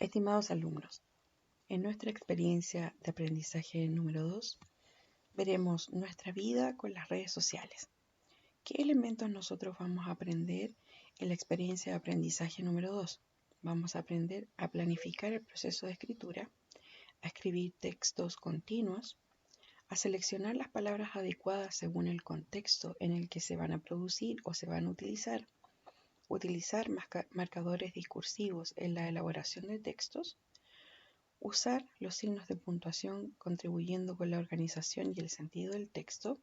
Estimados alumnos, en nuestra experiencia de aprendizaje número 2, veremos nuestra vida con las redes sociales. ¿Qué elementos nosotros vamos a aprender en la experiencia de aprendizaje número 2? Vamos a aprender a planificar el proceso de escritura, a escribir textos continuos, a seleccionar las palabras adecuadas según el contexto en el que se van a producir o se van a utilizar marcadores discursivos en la elaboración de textos, usar los signos de puntuación contribuyendo con la organización y el sentido del texto,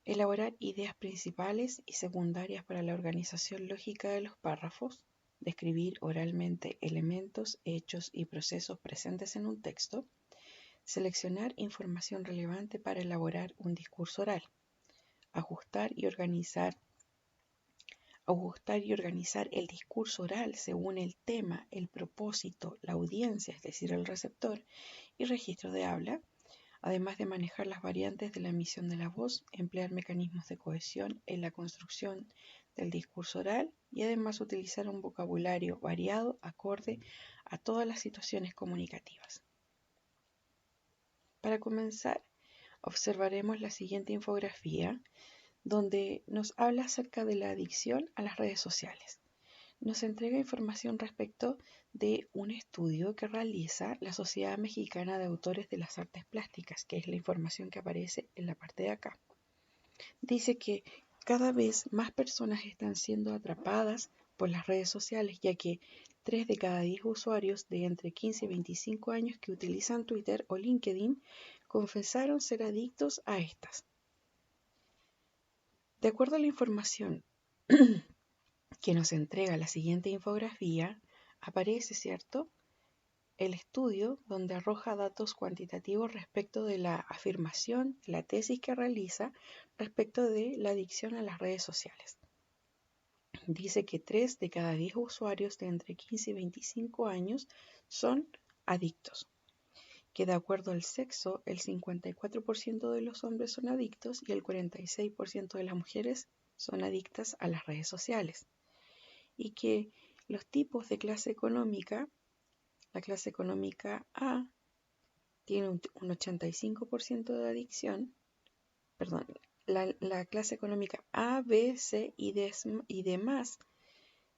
elaborar ideas principales y secundarias para la organización lógica de los párrafos, describir oralmente elementos, hechos y procesos presentes en un texto, seleccionar información relevante para elaborar un discurso oral, ajustar y organizar el discurso oral según el tema, el propósito, la audiencia, es decir, el receptor, y registro de habla, además de manejar las variantes de la emisión de la voz, emplear mecanismos de cohesión en la construcción del discurso oral y además utilizar un vocabulario variado acorde a todas las situaciones comunicativas. Para comenzar, observaremos la siguiente infografía donde nos habla acerca de la adicción a las redes sociales. Nos entrega información respecto de un estudio que realiza la Sociedad Mexicana de Autores de las Artes Plásticas, que es la información que aparece en la parte de acá. Dice que cada vez más personas están siendo atrapadas por las redes sociales, ya que 3 de cada 10 usuarios de entre 15 y 25 años que utilizan Twitter o LinkedIn confesaron ser adictos a estas. De acuerdo a la información que nos entrega la siguiente infografía, aparece, ¿cierto?, el estudio donde arroja datos cuantitativos respecto de la afirmación, la tesis que realiza respecto de la adicción a las redes sociales. Dice que 3 de cada 10 usuarios de entre 15 y 25 años son adictos, que de acuerdo al sexo, el 54% de los hombres son adictos y el 46% de las mujeres son adictas a las redes sociales, y que los tipos de clase económica, la clase económica A tiene un 85% de adicción, la clase económica A, B, C y demás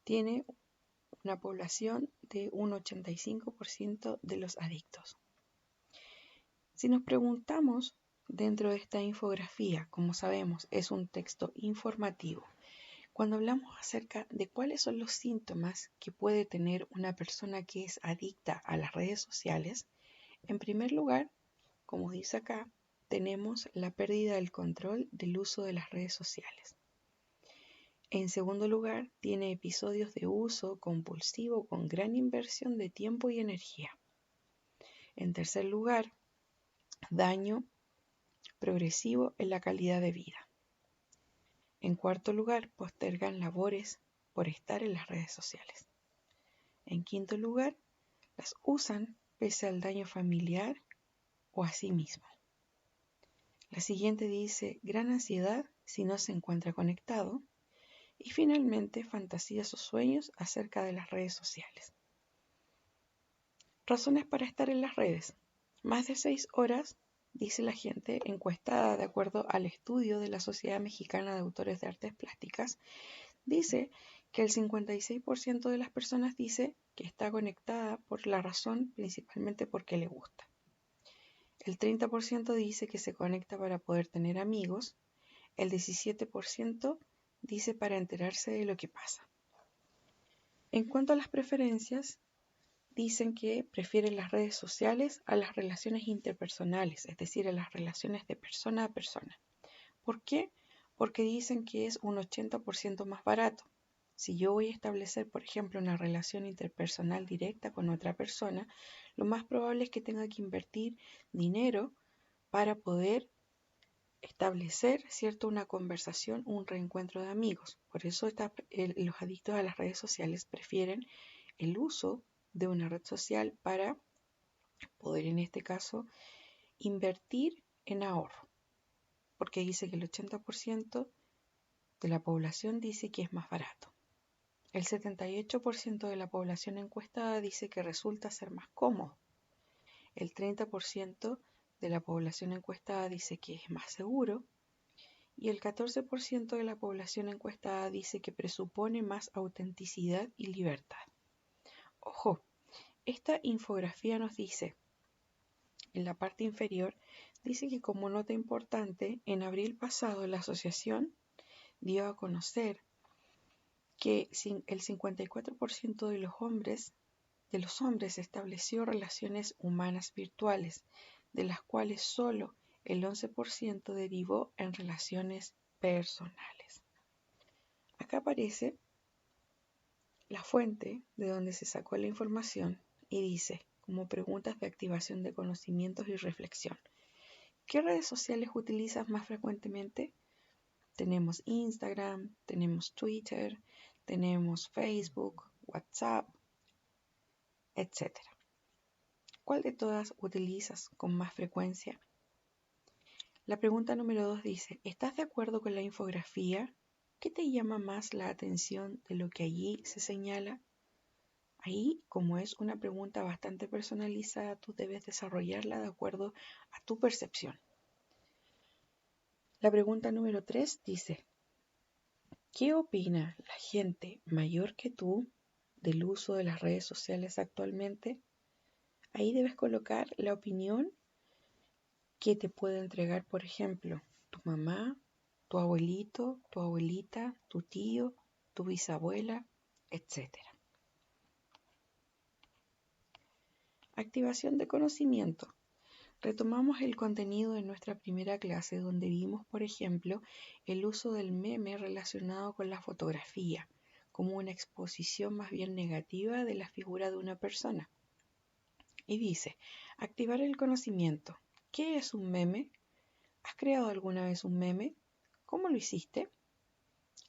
tiene una población de un 85% de los adictos. Si nos preguntamos dentro de esta infografía, como sabemos, es un texto informativo. Cuando hablamos acerca de cuáles son los síntomas que puede tener una persona que es adicta a las redes sociales, en primer lugar, como dice acá, tenemos la pérdida del control del uso de las redes sociales. En segundo lugar, tiene episodios de uso compulsivo con gran inversión de tiempo y energía. En tercer lugar, daño progresivo en la calidad de vida. En cuarto lugar, postergan labores por estar en las redes sociales. En quinto lugar, las usan pese al daño familiar o a sí mismo. La siguiente dice, gran ansiedad si no se encuentra conectado. Y finalmente, fantasías o sueños acerca de las redes sociales. Razones para estar en las redes. Más de 6 horas, dice la gente encuestada de acuerdo al estudio de la Sociedad Mexicana de Autores de Artes Plásticas, dice que el 56% de las personas dice que está conectada por la razón, principalmente porque le gusta. El 30% dice que se conecta para poder tener amigos. El 17% dice para enterarse de lo que pasa. En cuanto a las preferencias, dicen que prefieren las redes sociales a las relaciones interpersonales, es decir, a las relaciones de persona a persona. ¿Por qué? Porque dicen que es un 80% más barato. Si yo voy a establecer, por ejemplo, una relación interpersonal directa con otra persona, lo más probable es que tenga que invertir dinero para poder establecer, ¿cierto?, una conversación, un reencuentro de amigos. Por eso los adictos a las redes sociales prefieren el uso de una red social para poder, en este caso, invertir en ahorro. Porque dice que el 80% de la población dice que es más barato. El 78% de la población encuestada dice que resulta ser más cómodo. El 30% de la población encuestada dice que es más seguro. Y el 14% de la población encuestada dice que presupone más autenticidad y libertad. Ojo, esta infografía nos dice, en la parte inferior, dice que como nota importante, en abril pasado la asociación dio a conocer que el 54% de los hombres estableció relaciones humanas virtuales, de las cuales solo el 11% derivó en relaciones personales. Acá aparece la fuente de donde se sacó la información y dice, como preguntas de activación de conocimientos y reflexión, ¿qué redes sociales utilizas más frecuentemente? Tenemos Instagram, tenemos Twitter, tenemos Facebook, WhatsApp, etc. ¿Cuál de todas utilizas con más frecuencia? La pregunta número 2 dice, ¿estás de acuerdo con la infografía? ¿Qué te llama más la atención de lo que allí se señala? Ahí, como es una pregunta bastante personalizada, tú debes desarrollarla de acuerdo a tu percepción. La pregunta número 3 dice, ¿qué opina la gente mayor que tú del uso de las redes sociales actualmente? Ahí debes colocar la opinión que te puede entregar, por ejemplo, tu mamá, tu abuelito, tu abuelita, tu tío, tu bisabuela, etc. Activación de conocimiento. Retomamos el contenido de nuestra primera clase donde vimos, por ejemplo, el uso del meme relacionado con la fotografía, como una exposición más bien negativa de la figura de una persona. Y dice, activar el conocimiento. ¿Qué es un meme? ¿Has creado alguna vez un meme? ¿Cómo lo hiciste?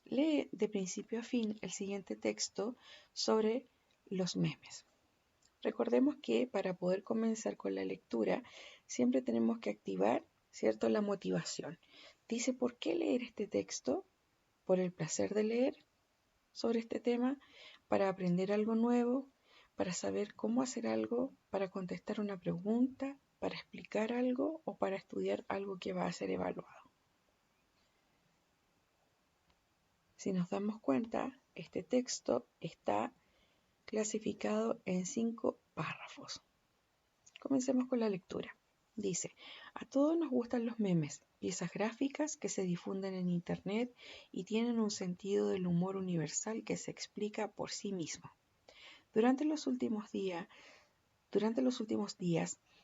Lee de principio a fin el siguiente texto sobre los memes. Recordemos que para poder comenzar con la lectura siempre tenemos que activar, ¿cierto?, la motivación. Dice, ¿por qué leer este texto? Por el placer de leer sobre este tema, para aprender algo nuevo, para saber cómo hacer algo, para contestar una pregunta, para explicar algo o para estudiar algo que va a ser evaluado. Si nos damos cuenta, este texto está clasificado en 5 párrafos. Comencemos con la lectura. Dice, a todos nos gustan los memes, piezas gráficas que se difunden en Internet y tienen un sentido del humor universal que se explica por sí mismo. Durante los últimos días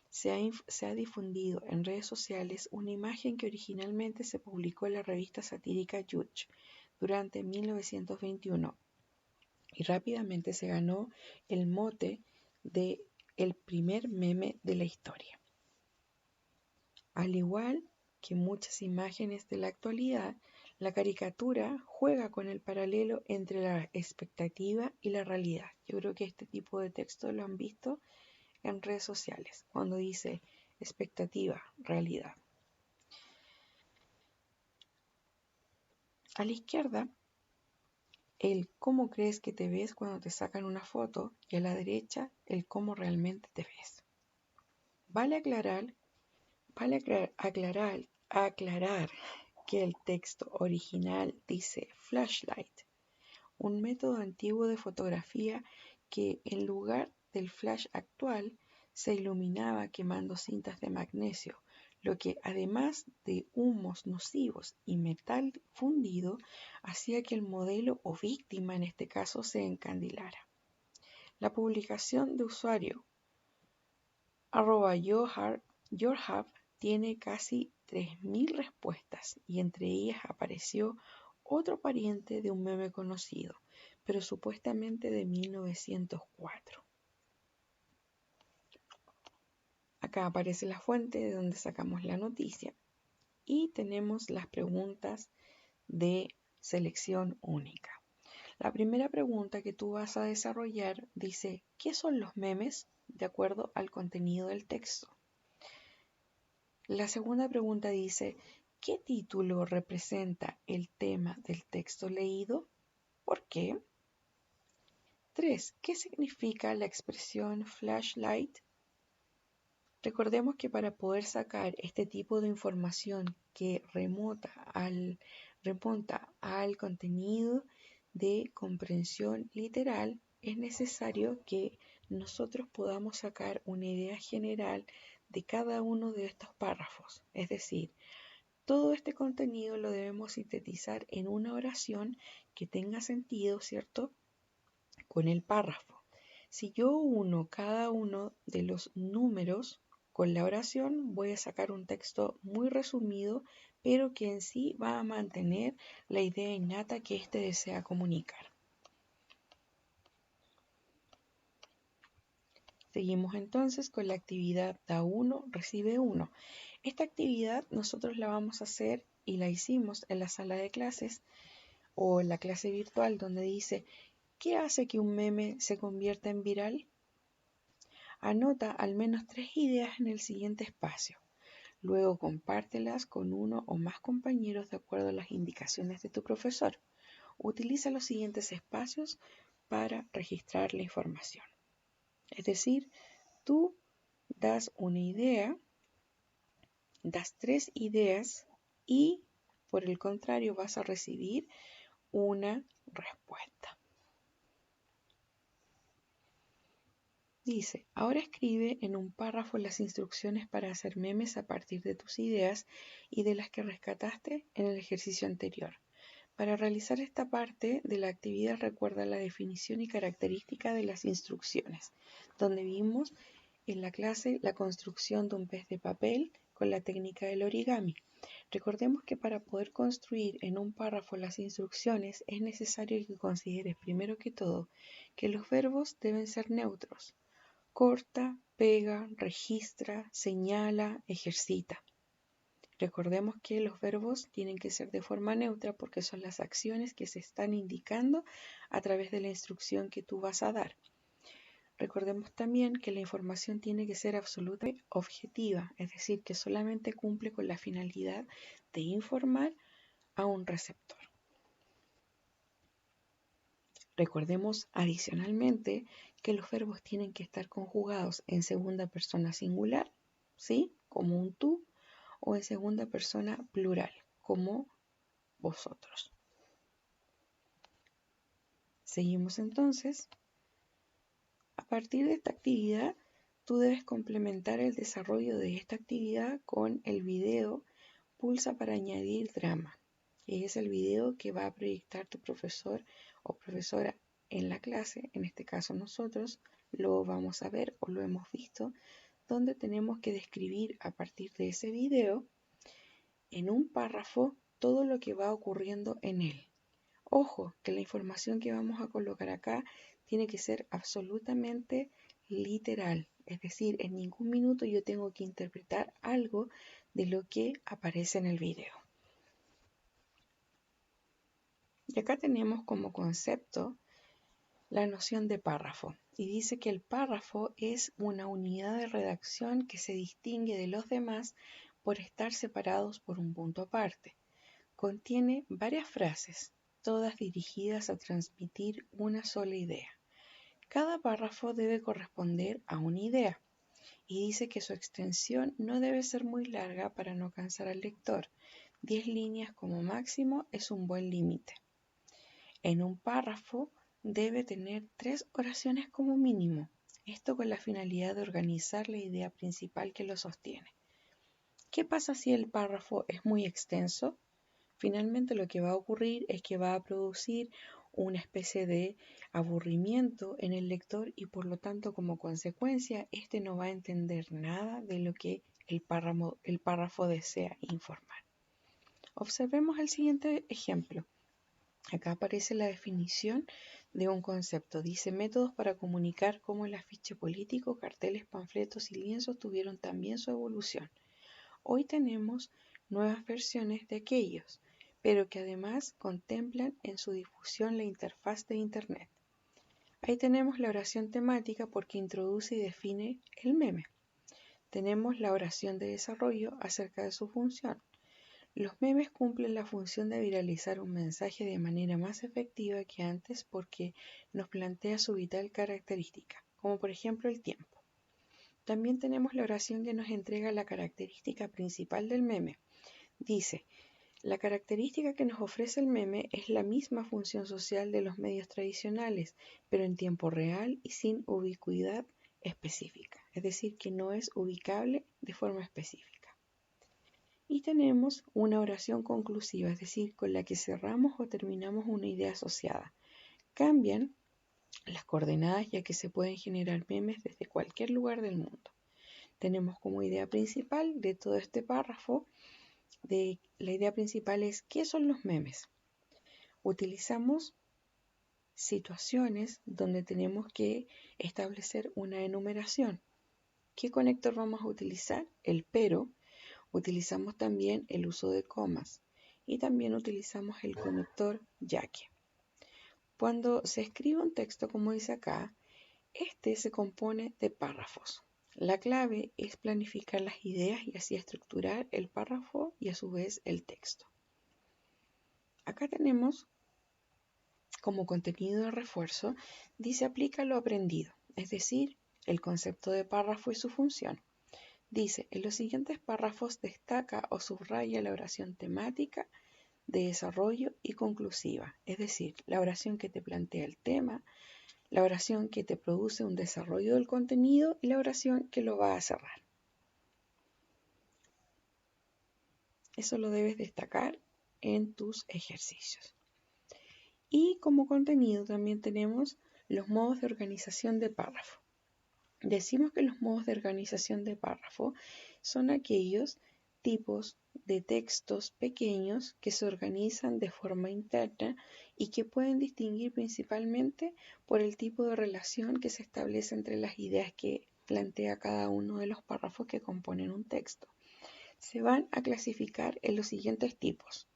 se ha difundido en redes sociales una imagen que originalmente se publicó en la revista satírica Judge durante 1921 y rápidamente se ganó el mote de el primer meme de la historia. Al igual que muchas imágenes de la actualidad, la caricatura juega con el paralelo entre la expectativa y la realidad. Yo creo que este tipo de texto lo han visto en redes sociales, cuando dice expectativa, realidad. A la izquierda, el cómo crees que te ves cuando te sacan una foto y a la derecha, el cómo realmente te ves. Vale aclarar que el texto original dice flashlight, un método antiguo de fotografía que en lugar del flash actual se iluminaba quemando cintas de magnesio, lo que además de humos nocivos y metal fundido hacía que el modelo o víctima en este caso se encandilara. La publicación de usuario @yourhub tiene casi 3.000 respuestas y entre ellas apareció otro pariente de un meme conocido, pero supuestamente de 1904. Acá aparece la fuente de donde sacamos la noticia y tenemos las preguntas de selección única. La primera pregunta que tú vas a desarrollar dice, ¿qué son los memes? De acuerdo al contenido del texto. La segunda pregunta dice, ¿qué título representa el tema del texto leído? ¿Por qué? 3. ¿Qué significa la expresión flashlight? Recordemos que para poder sacar este tipo de información que remonta al contenido de comprensión literal, es necesario que nosotros podamos sacar una idea general de cada uno de estos párrafos. Es decir, todo este contenido lo debemos sintetizar en una oración que tenga sentido, ¿cierto?, con el párrafo. Si yo uno cada uno de los números con la oración, voy a sacar un texto muy resumido, pero que en sí va a mantener la idea innata que éste desea comunicar. Seguimos entonces con la actividad da 1, recibe 1. Esta actividad nosotros la vamos a hacer y la hicimos en la sala de clases o en la clase virtual donde dice ¿qué hace que un meme se convierta en viral? Anota al menos 3 ideas en el siguiente espacio. Luego compártelas con uno o más compañeros de acuerdo a las indicaciones de tu profesor. Utiliza los siguientes espacios para registrar la información. Es decir, tú das una idea, das 3 ideas y por el contrario vas a recibir una respuesta. Dice, ahora escribe en un párrafo las instrucciones para hacer memes a partir de tus ideas y de las que rescataste en el ejercicio anterior. Para realizar esta parte de la actividad recuerda la definición y característica de las instrucciones, donde vimos en la clase la construcción de un pez de papel con la técnica del origami. Recordemos que para poder construir en un párrafo las instrucciones es necesario que consideres primero que todo que los verbos deben ser neutros. Corta, pega, registra, señala, ejercita. Recordemos que los verbos tienen que ser de forma neutra porque son las acciones que se están indicando a través de la instrucción que tú vas a dar. Recordemos también que la información tiene que ser absolutamente objetiva, es decir, que solamente cumple con la finalidad de informar a un receptor. Recordemos adicionalmente que los verbos tienen que estar conjugados en segunda persona singular, ¿sí?, como un tú, o en segunda persona plural, como vosotros. Seguimos entonces. A partir de esta actividad, tú debes complementar el desarrollo de esta actividad con el video Pulsa para añadir drama, que es el video que va a proyectar tu profesor o profesora en la clase. En este caso nosotros lo vamos a ver o lo hemos visto, donde tenemos que describir a partir de ese video en un párrafo todo lo que va ocurriendo en él. Ojo, que la información que vamos a colocar acá tiene que ser absolutamente literal, es decir, en ningún minuto yo tengo que interpretar algo de lo que aparece en el video. Y acá tenemos como concepto la noción de párrafo, y dice que el párrafo es una unidad de redacción que se distingue de los demás por estar separados por un punto aparte. Contiene varias frases, todas dirigidas a transmitir una sola idea. Cada párrafo debe corresponder a una idea, y dice que su extensión no debe ser muy larga para no cansar al lector. 10 líneas como máximo es un buen límite. En un párrafo debe tener 3 oraciones como mínimo, esto con la finalidad de organizar la idea principal que lo sostiene. ¿Qué pasa si el párrafo es muy extenso? Finalmente lo que va a ocurrir es que va a producir una especie de aburrimiento en el lector y por lo tanto como consecuencia éste no va a entender nada de lo que el párrafo desea informar. Observemos el siguiente ejemplo. Acá aparece la definición de un concepto. Dice métodos para comunicar cómo el afiche político, carteles, panfletos y lienzos tuvieron también su evolución. Hoy tenemos nuevas versiones de aquellos, pero que además contemplan en su difusión la interfaz de Internet. Ahí tenemos la oración temática porque introduce y define el meme. Tenemos la oración de desarrollo acerca de su función. Los memes cumplen la función de viralizar un mensaje de manera más efectiva que antes porque nos plantea su vital característica, como por ejemplo el tiempo. También tenemos la oración que nos entrega la característica principal del meme. Dice, la característica que nos ofrece el meme es la misma función social de los medios tradicionales, pero en tiempo real y sin ubicuidad específica, es decir, que no es ubicable de forma específica. Y tenemos una oración conclusiva, es decir, con la que cerramos o terminamos una idea asociada. Cambian las coordenadas ya que se pueden generar memes desde cualquier lugar del mundo. Tenemos como idea principal de todo este párrafo, la idea principal es ¿qué son los memes? Utilizamos situaciones donde tenemos que establecer una enumeración. ¿Qué conector vamos a utilizar? El pero. Utilizamos también el uso de comas y también utilizamos el conector ya que. Cuando se escribe un texto, como dice acá, este se compone de párrafos. La clave es planificar las ideas y así estructurar el párrafo y a su vez el texto. Acá tenemos como contenido de refuerzo, dice aplica lo aprendido, es decir, el concepto de párrafo y su función. Dice, en los siguientes párrafos destaca o subraya la oración temática, de desarrollo y conclusiva, es decir, la oración que te plantea el tema, la oración que te produce un desarrollo del contenido y la oración que lo va a cerrar. Eso lo debes destacar en tus ejercicios. Y como contenido también tenemos los modos de organización de párrafo. Decimos que los modos de organización de párrafo son aquellos tipos de textos pequeños que se organizan de forma interna y que pueden distinguir principalmente por el tipo de relación que se establece entre las ideas que plantea cada uno de los párrafos que componen un texto. Se van a clasificar en los siguientes tipos: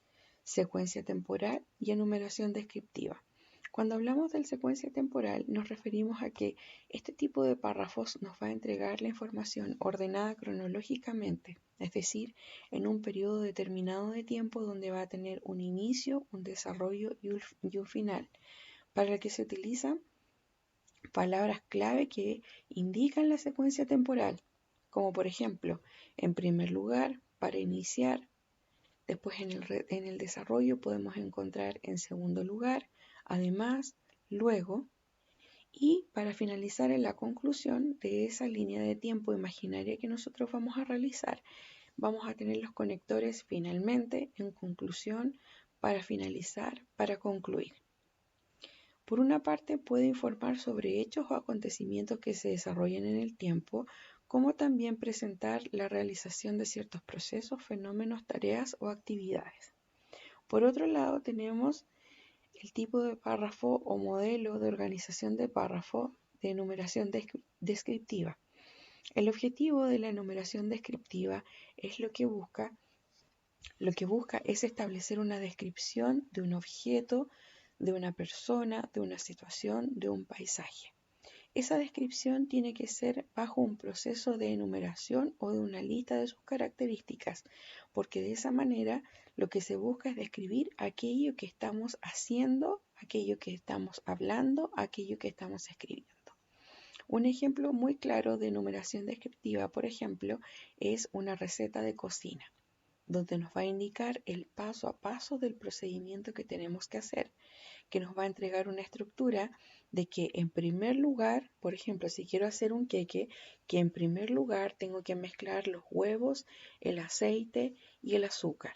secuencia temporal y enumeración descriptiva. Cuando hablamos de secuencia temporal nos referimos a que este tipo de párrafos nos va a entregar la información ordenada cronológicamente, es decir, en un periodo determinado de tiempo donde va a tener un inicio, un desarrollo y un final, para el que se utilizan palabras clave que indican la secuencia temporal, como por ejemplo, en primer lugar, para iniciar. Después en el desarrollo podemos encontrar en segundo lugar, además, luego, y para finalizar en la conclusión de esa línea de tiempo imaginaria que nosotros vamos a realizar, vamos a tener los conectores finalmente, en conclusión, para finalizar, para concluir. Por una parte puede informar sobre hechos o acontecimientos que se desarrollan en el tiempo, como también presentar la realización de ciertos procesos, fenómenos, tareas o actividades. Por otro lado, tenemos el tipo de párrafo o modelo de organización de párrafo de enumeración descriptiva. El objetivo de la enumeración descriptiva es lo que busca es establecer una descripción de un objeto, de una persona, de una situación, de un paisaje. Esa descripción tiene que ser bajo un proceso de enumeración o de una lista de sus características, porque de esa manera lo que se busca es describir aquello que estamos haciendo, aquello que estamos hablando, aquello que estamos escribiendo. Un ejemplo muy claro de enumeración descriptiva, por ejemplo, es una receta de cocina, donde nos va a indicar el paso a paso del procedimiento que tenemos que hacer, que nos va a entregar una estructura de que en primer lugar, por ejemplo, si quiero hacer un queque, que en primer lugar tengo que mezclar los huevos, el aceite y el azúcar.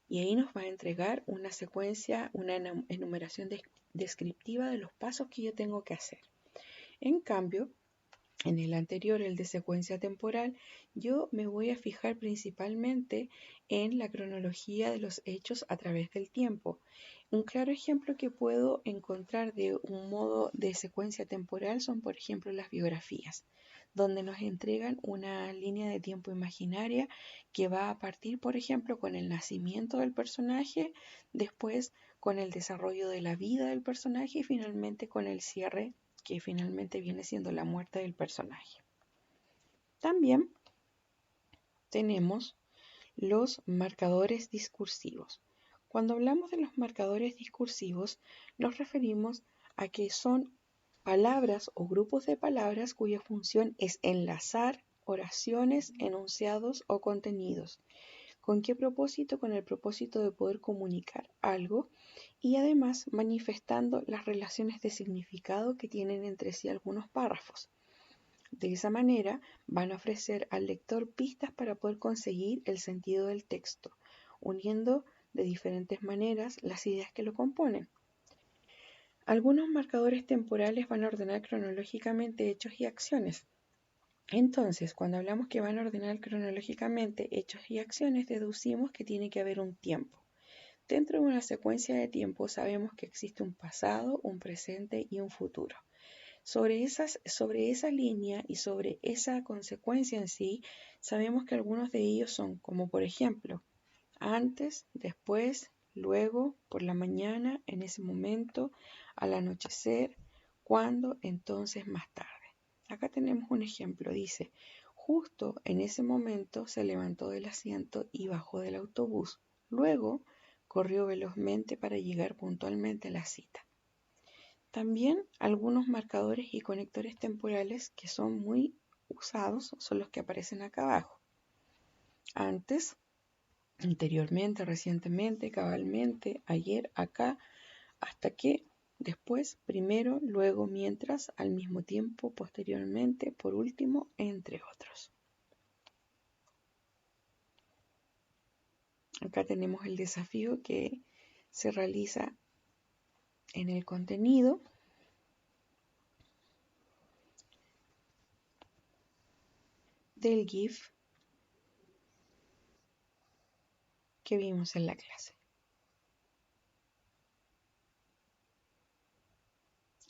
Y ahí nos va a entregar una secuencia, una enumeración descriptiva de los pasos que yo tengo que hacer. En cambio, en el anterior, el de secuencia temporal, yo me voy a fijar principalmente en la cronología de los hechos a través del tiempo. Un claro ejemplo que puedo encontrar de un modo de secuencia temporal son, por ejemplo, las biografías, donde nos entregan una línea de tiempo imaginaria que va a partir, por ejemplo, con el nacimiento del personaje, después con el desarrollo de la vida del personaje y finalmente con el cierre, que finalmente viene siendo la muerte del personaje. También tenemos los marcadores discursivos. Cuando hablamos de los marcadores discursivos, nos referimos a que son palabras o grupos de palabras cuya función es enlazar oraciones, enunciados o contenidos. ¿Con qué propósito? Con el propósito de poder comunicar algo y además manifestando las relaciones de significado que tienen entre sí algunos párrafos. De esa manera van a ofrecer al lector pistas para poder conseguir el sentido del texto, uniendo de diferentes maneras las ideas que lo componen. Algunos marcadores temporales van a ordenar cronológicamente hechos y acciones. Entonces, cuando hablamos que van a ordenar cronológicamente hechos y acciones, deducimos que tiene que haber un tiempo. Dentro de una secuencia de tiempo sabemos que existe un pasado, un presente y un futuro. Sobre esa línea y sobre esa consecuencia en sí, sabemos que algunos de ellos son como por ejemplo, antes, después, luego, por la mañana, en ese momento, al anochecer, cuando, entonces, más tarde. Acá tenemos un ejemplo, dice, justo en ese momento se levantó del asiento y bajó del autobús. Luego, corrió velozmente para llegar puntualmente a la cita. También algunos marcadores y conectores temporales que son muy usados son los que aparecen acá abajo. Antes, anteriormente, recientemente, cabalmente, ayer, acá, hasta que, después, primero, luego, mientras, al mismo tiempo, posteriormente, por último, entre otros. Acá tenemos el desafío que se realiza en el contenido. Del GIF que vimos en la clase.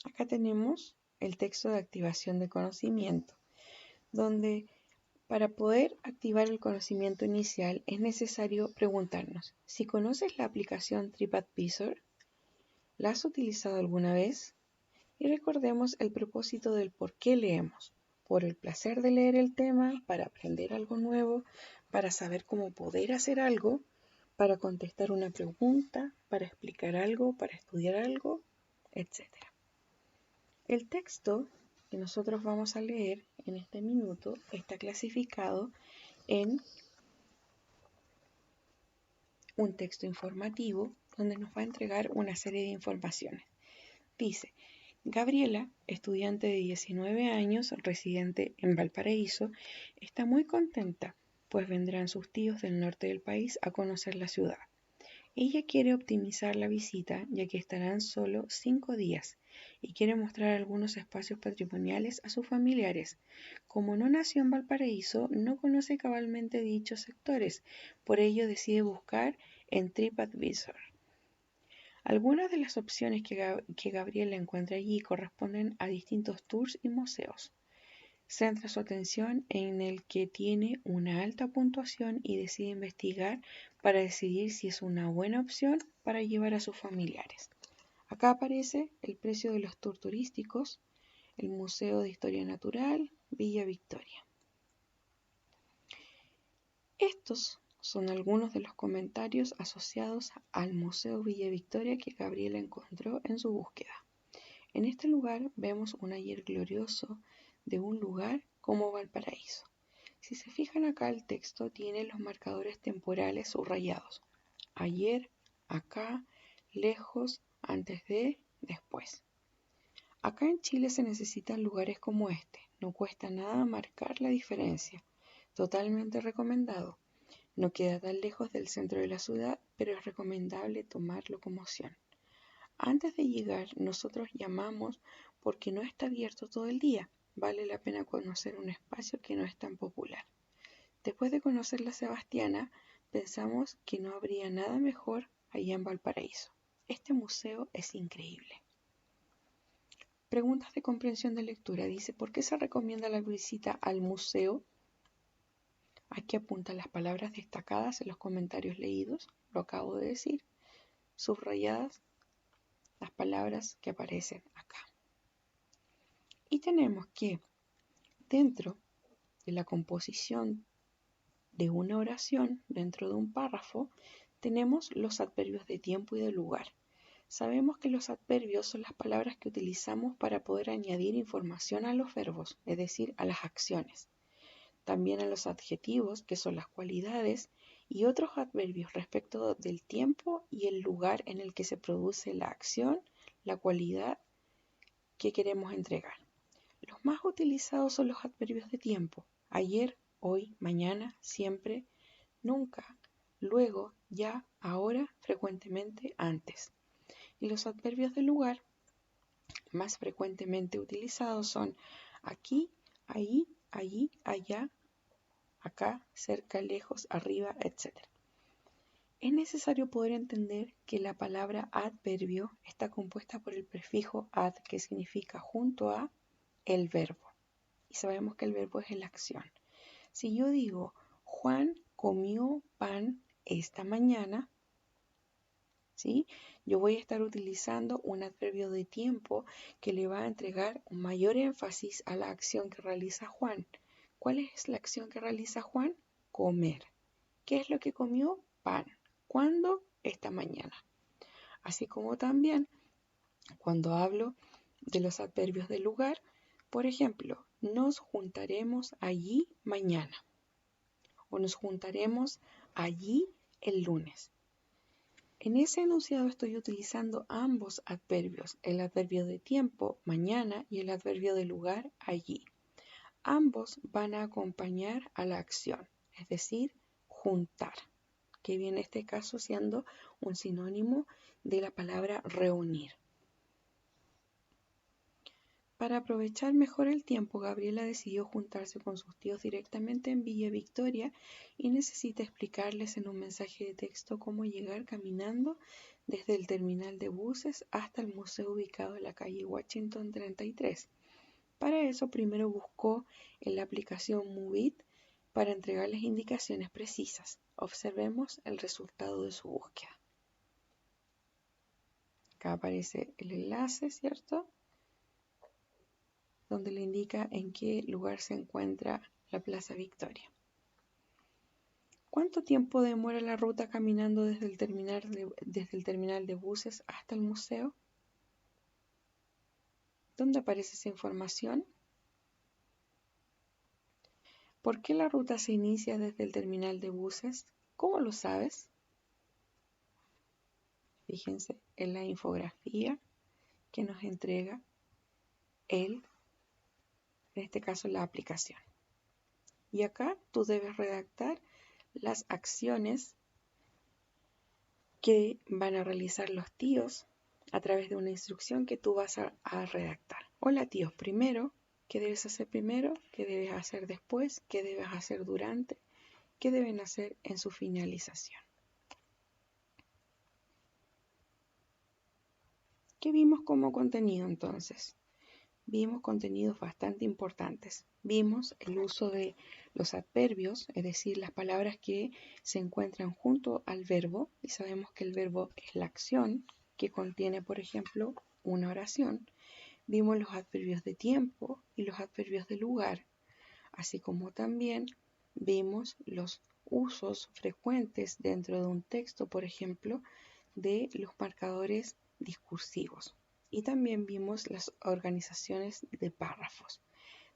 Acá tenemos el texto de activación de conocimiento, donde para poder activar el conocimiento inicial es necesario preguntarnos si conoces la aplicación TripAdvisor, ¿la has utilizado alguna vez? Y recordemos el propósito del por qué leemos, por el placer de leer el tema, para aprender algo nuevo, para saber cómo poder hacer algo, para contestar una pregunta, para explicar algo, para estudiar algo, etc. El texto que nosotros vamos a leer en este minuto está clasificado en un texto informativo donde nos va a entregar una serie de informaciones. Dice, Gabriela, estudiante de 19 años, residente en Valparaíso, está muy contenta, pues vendrán sus tíos del norte del país a conocer la ciudad. Ella quiere optimizar la visita, ya que estarán solo 5 días, y quiere mostrar algunos espacios patrimoniales a sus familiares. Como no nació en Valparaíso, no conoce cabalmente dichos sectores, por ello decide buscar en TripAdvisor. Algunas de las opciones que Gabriela encuentra allí corresponden a distintos tours y museos. Centra su atención en el que tiene una alta puntuación y decide investigar para decidir si es una buena opción para llevar a sus familiares. Acá aparece el precio de los tours turísticos, el Museo de Historia Natural, Villa Victoria. Estos son algunos de los comentarios asociados al Museo Villa Victoria que Gabriela encontró en su búsqueda. En este lugar vemos un ayer glorioso de un lugar como Valparaíso. Si se fijan acá, el texto tiene los marcadores temporales subrayados. Ayer, acá, lejos, antes de, después. Acá en Chile se necesitan lugares como este. No cuesta nada marcar la diferencia. Totalmente recomendado. No queda tan lejos del centro de la ciudad, pero es recomendable tomar locomoción. Antes de llegar, nosotros llamamos porque no está abierto todo el día. Vale la pena conocer un espacio que no es tan popular. Después de conocer la Sebastiana, pensamos que no habría nada mejor allá en Valparaíso. Este museo es increíble. Preguntas de comprensión de lectura. Dice, ¿por qué se recomienda la visita al museo? Aquí apuntan las palabras destacadas en los comentarios leídos, lo acabo de decir, subrayadas las palabras que aparecen acá. Y tenemos que dentro de la composición de una oración dentro de un párrafo, tenemos los adverbios de tiempo y de lugar. Sabemos que los adverbios son las palabras que utilizamos para poder añadir información a los verbos, es decir, a las acciones. También a los adjetivos, que son las cualidades, y otros adverbios respecto del tiempo y el lugar en el que se produce la acción, la cualidad que queremos entregar. Los más utilizados son los adverbios de tiempo: ayer, hoy, mañana, siempre, nunca, luego, ya, ahora, frecuentemente, antes. Y los adverbios de lugar más frecuentemente utilizados son aquí, ahí, allí, allá, acá, cerca, lejos, arriba, etc. Es necesario poder entender que la palabra adverbio está compuesta por el prefijo ad, que significa junto a el verbo. Y sabemos que el verbo es la acción. Si yo digo, Juan comió pan esta mañana, ¿sí? Yo voy a estar utilizando un adverbio de tiempo que le va a entregar un mayor énfasis a la acción que realiza Juan. ¿Cuál es la acción que realiza Juan? Comer. ¿Qué es lo que comió? Pan. ¿Cuándo? Esta mañana. Así como también cuando hablo de los adverbios de lugar, por ejemplo, nos juntaremos allí mañana o nos juntaremos allí el lunes. En ese enunciado estoy utilizando ambos adverbios, el adverbio de tiempo, mañana, y el adverbio de lugar, allí. Ambos van a acompañar a la acción, es decir, juntar, que viene en este caso siendo un sinónimo de la palabra reunir. Para aprovechar mejor el tiempo, Gabriela decidió juntarse con sus tíos directamente en Villa Victoria y necesita explicarles en un mensaje de texto cómo llegar caminando desde el terminal de buses hasta el museo ubicado en la calle Washington 33. Para eso primero buscó en la aplicación Moveit para entregarles indicaciones precisas. Observemos el resultado de su búsqueda. Acá aparece el enlace, ¿cierto?, donde le indica en qué lugar se encuentra la Plaza Victoria. ¿Cuánto tiempo demora la ruta caminando desde el terminal de buses hasta el museo? ¿Dónde aparece esa información? ¿Por qué la ruta se inicia desde el terminal de buses? ¿Cómo lo sabes? Fíjense en la infografía que nos entrega en este caso, la aplicación. Y acá tú debes redactar las acciones que van a realizar los tíos a través de una instrucción que tú vas a redactar. Hola tíos, primero, ¿qué debes hacer primero? ¿Qué debes hacer después? ¿Qué debes hacer durante? ¿Qué deben hacer en su finalización? ¿Qué vimos como contenido entonces? Vimos contenidos bastante importantes. Vimos el uso de los adverbios, es decir, las palabras que se encuentran junto al verbo, y sabemos que el verbo es la acción que contiene, por ejemplo, una oración. Vimos los adverbios de tiempo y los adverbios de lugar, así como también vimos los usos frecuentes dentro de un texto, por ejemplo, de los marcadores discursivos. Y también vimos las organizaciones de párrafos.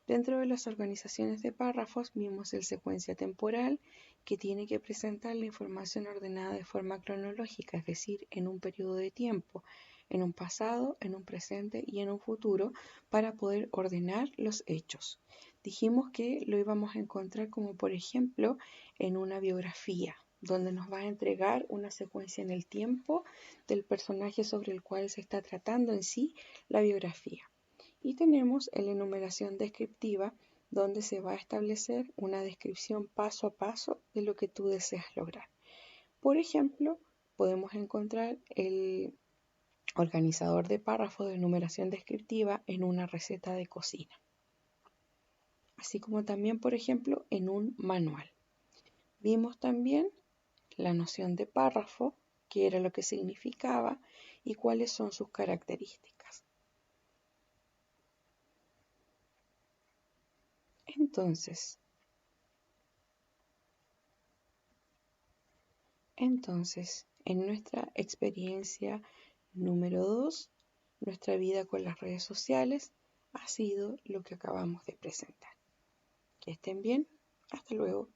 Dentro de las organizaciones de párrafos vimos el secuencia temporal, que tiene que presentar la información ordenada de forma cronológica, es decir, en un periodo de tiempo, en un pasado, en un presente y en un futuro, para poder ordenar los hechos. Dijimos que lo íbamos a encontrar como por ejemplo en una biografía, donde nos va a entregar una secuencia en el tiempo del personaje sobre el cual se está tratando en sí la biografía. Y tenemos la enumeración descriptiva, donde se va a establecer una descripción paso a paso de lo que tú deseas lograr. Por ejemplo, podemos encontrar el organizador de párrafos de enumeración descriptiva en una receta de cocina, así como también, por ejemplo, en un manual. Vimos también la noción de párrafo, qué era lo que significaba y cuáles son sus características. Entonces, Entonces, en nuestra experiencia número 2, nuestra vida con las redes sociales ha sido lo que acabamos de presentar. Que estén bien, hasta luego.